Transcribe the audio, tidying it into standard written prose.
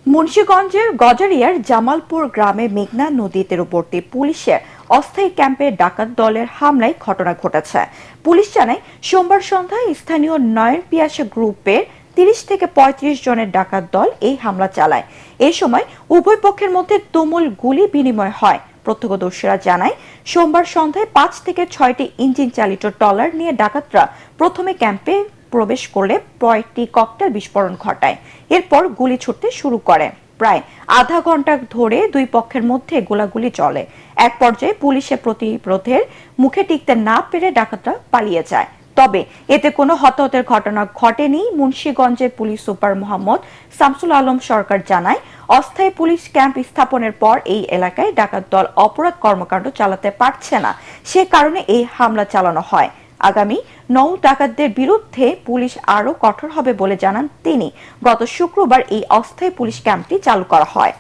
মুন্সিগঞ্জের গজারিয়ার জামালপুর গ্রামে মেঘনা নদী তীরবর্তী পুলিশের অস্থায়ী ক্যাম্পে ডাকাত দলের হামলায় ঘটনা ঘটেছে। পুলিশ জানায়, সোমবার সন্ধ্যায় স্থানীয় নয়ের পিয়াসা গ্রুপের ৩০ থেকে ৩৫ জনের ডাকাত দল এই হামলা চালায়। এ সময় উভয় পক্ষের মধ্যে তুমুল গুলি বিনিময় হয়। প্রত্যক্ষদর্শীরা জানায়, সোমবার সন্ধ্যায় ৫ থেকে ৬টি ইঞ্জিন চালিত ট্রলার নিয়ে ডাকাতরা প্রথমে ক্যাম্পে প্রবেশ করলে কয়েকটি ককটেল বিস্ফোরণ ঘটায়। এরপর গুলি ছুটতে শুরু করে। প্রায় আধা ঘন্টা ধরে দুই পক্ষের মধ্যে গোলাগুলি চলে। এক পর্যায়ে পুলিশের প্রতিরোধের মুখে টিকতে না পেরে ডাকাতরা পালিয়ে যায়। তবে এতে কোনো হতাহতের ঘটনা ঘটেনি। মুন্সিগঞ্জের পুলিশ সুপার মোহাম্মদ শামসুল আলম সরকার জানায়, অস্থায়ী পুলিশ ক্যাম্প স্থাপনের পর এই এলাকায় ডাকাত দল অপরাধ কর্মকাণ্ড চালাতে পারছে না, সে কারণে এই হামলা চালানো হয়। আগামী নৌ ডাকাতদের বিরুদ্ধে পুলিশ আরও কঠোর হবে বলে জানান তিনি। গত শুক্রবার এই অস্থায়ী পুলিশ ক্যাম্পটি চালু করা হয়।